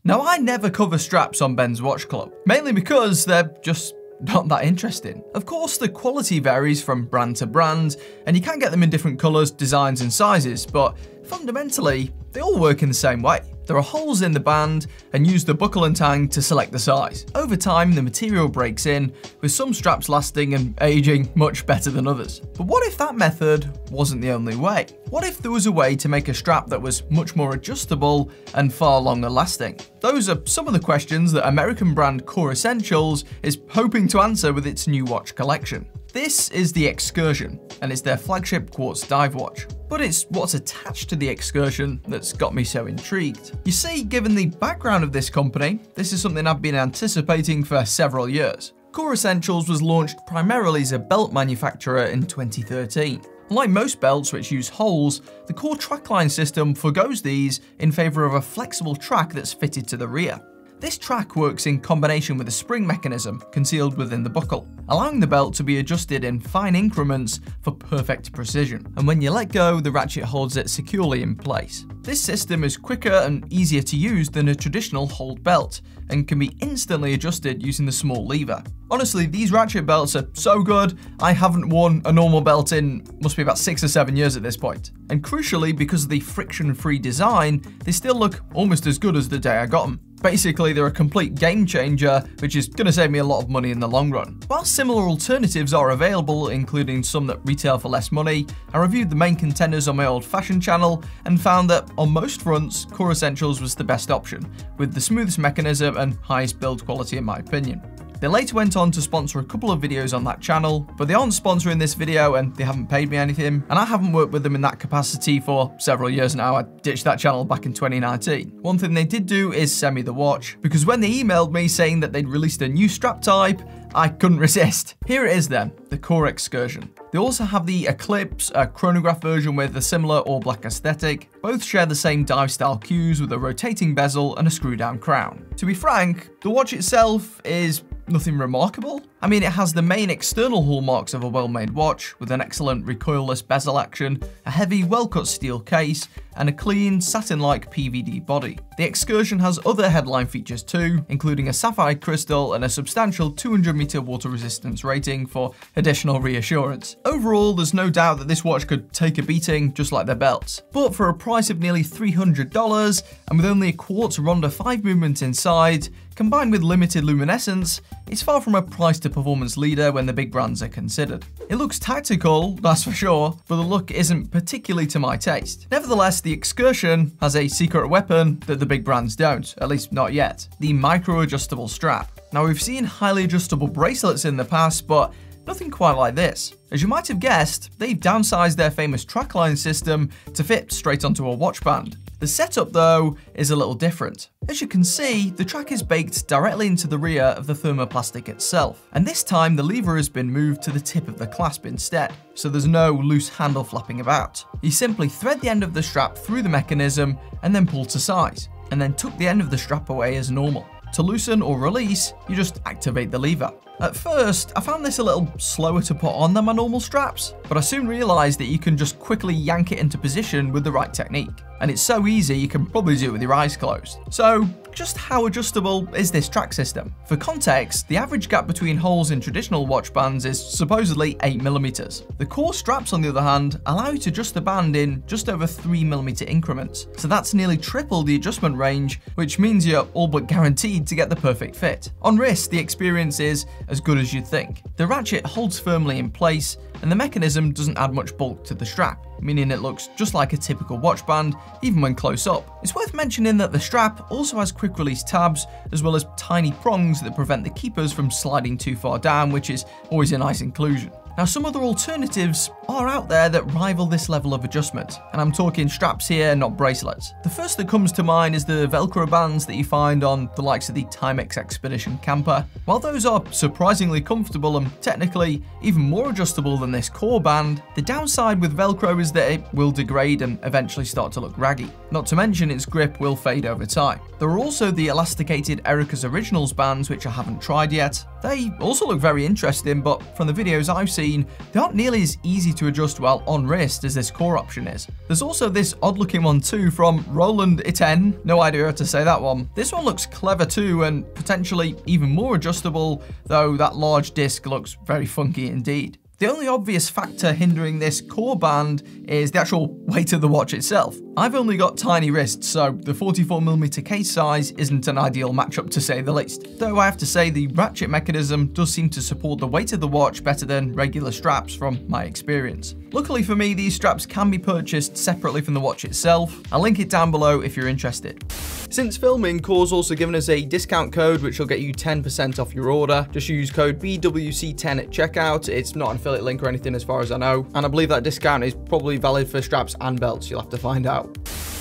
Now, I never cover straps on Ben's Watch Club, mainly because they're just not that interesting. Of course, the quality varies from brand to brand, and you can get them in different colours, designs and sizes, but fundamentally, they all work in the same way. There are holes in the band, and use the buckle and tang to select the size. Over time, the material breaks in, with some straps lasting and aging much better than others. But what if that method wasn't the only way? What if there was a way to make a strap that was much more adjustable and far longer lasting? Those are some of the questions that American brand Core Essentials is hoping to answer with its new watch collection. This is the Excursion, and it's their flagship quartz dive watch. But it's what's attached to the Excursion that's got me so intrigued. You see, given the background of this company, this is something I've been anticipating for several years. Core Essentials was launched primarily as a belt manufacturer in 2013. Like most belts which use holes, the core trackline system forgoes these in favour of a flexible track that's fitted to the rear. This track works in combination with a spring mechanism concealed within the buckle, allowing the belt to be adjusted in fine increments for perfect precision. And when you let go, the ratchet holds it securely in place. This system is quicker and easier to use than a traditional hold belt, and can be instantly adjusted using the small lever. Honestly, these ratchet belts are so good, I haven't worn a normal belt in must be about 6 or 7 years at this point. And crucially, because of the friction-free design, they still look almost as good as the day I got them. Basically, they're a complete game changer, which is going to save me a lot of money in the long run. While similar alternatives are available, including some that retail for less money, I reviewed the main contenders on my old fashion channel and found that on most fronts, Core Essentials was the best option, with the smoothest mechanism and highest build quality in my opinion. They later went on to sponsor a couple of videos on that channel, but they aren't sponsoring this video and they haven't paid me anything, and I haven't worked with them in that capacity for several years now. I ditched that channel back in 2019. One thing they did do is send me the watch, because when they emailed me saying that they'd released a new strap type, I couldn't resist. Here it is then, the Core Excursion. They also have the Eclipse, a chronograph version with a similar all-black aesthetic. Both share the same dive-style cues with a rotating bezel and a screw-down crown. To be frank, the watch itself is nothing remarkable. I mean, it has the main external hallmarks of a well-made watch, with an excellent recoilless bezel action, a heavy, well-cut steel case, and a clean, satin-like PVD body. The Excursion has other headline features too, including a sapphire crystal and a substantial 200-meter water resistance rating for additional reassurance. Overall, there's no doubt that this watch could take a beating just like their belts. But for a price of nearly $300, and with only a quartz Ronda 5 movement inside, combined with limited luminescence, it's far from a price to performance leader when the big brands are considered. It looks tactical, that's for sure, but the look isn't particularly to my taste. Nevertheless, the Excursion has a secret weapon that the big brands don't, at least not yet: the micro-adjustable strap. Now, we've seen highly adjustable bracelets in the past, but nothing quite like this. As you might have guessed, they've downsized their famous trackline system to fit straight onto a watch band. The setup, though, is a little different. As you can see, the track is baked directly into the rear of the thermoplastic itself, and this time the lever has been moved to the tip of the clasp instead, so there's no loose handle flapping about. You simply thread the end of the strap through the mechanism and then pull to size, and then tuck the end of the strap away as normal. To loosen or release, you just activate the lever. At first, I found this a little slower to put on than my normal straps, but I soon realised that you can just quickly yank it into position with the right technique. And it's so easy you can probably do it with your eyes closed. So, just how adjustable is this track system? For context, the average gap between holes in traditional watch bands is supposedly 8mm. The core straps, on the other hand, allow you to adjust the band in just over 3mm increments. So that's nearly triple the adjustment range, which means you're all but guaranteed to get the perfect fit. On wrist, the experience is as good as you'd think. The ratchet holds firmly in place, and the mechanism doesn't add much bulk to the strap, meaning it looks just like a typical watch band, even when close up. It's worth mentioning that the strap also has quick release tabs, as well as tiny prongs that prevent the keepers from sliding too far down, which is always a nice inclusion. Now, some other alternatives are out there that rival this level of adjustment, and I'm talking straps here, not bracelets. The first that comes to mind is the Velcro bands that you find on the likes of the Timex Expedition camper. While those are surprisingly comfortable and technically even more adjustable than this core band, the downside with Velcro is that it will degrade and eventually start to look raggy. Not to mention its grip will fade over time. There are also the elasticated Erica's Originals bands, which I haven't tried yet. They also look very interesting, but from the videos I've seen, they aren't nearly as easy to adjust while on wrist as this core option is. There's also this odd looking one too from Roland Iten, no idea how to say that one. This one looks clever too and potentially even more adjustable, though that large disc looks very funky indeed. The only obvious factor hindering this core band is the actual weight of the watch itself. I've only got tiny wrists, so the 44mm case size isn't an ideal matchup to say the least. Though I have to say the ratchet mechanism does seem to support the weight of the watch better than regular straps from my experience. Luckily for me, these straps can be purchased separately from the watch itself. I'll link it down below if you're interested. Since filming, Core's also given us a discount code which will get you 10% off your order. Just use code BWC10 at checkout. It's not an affiliate link or anything as far as I know, and I believe that discount is probably valid for straps and belts. You'll have to find out.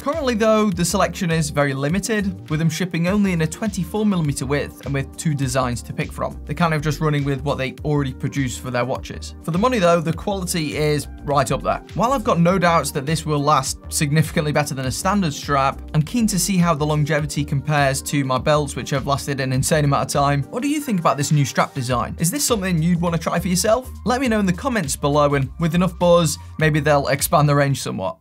Currently though, the selection is very limited, with them shipping only in a 24mm width and with 2 designs to pick from. They're kind of just running with what they already produce for their watches. For the money though, the quality is right up there. While I've got no doubts that this will last significantly better than a standard strap, I'm keen to see how the longevity compares to my belts, which have lasted an insane amount of time. What do you think about this new strap design? Is this something you'd want to try for yourself? Let me know in the comments below, and with enough buzz, maybe they'll expand the range somewhat.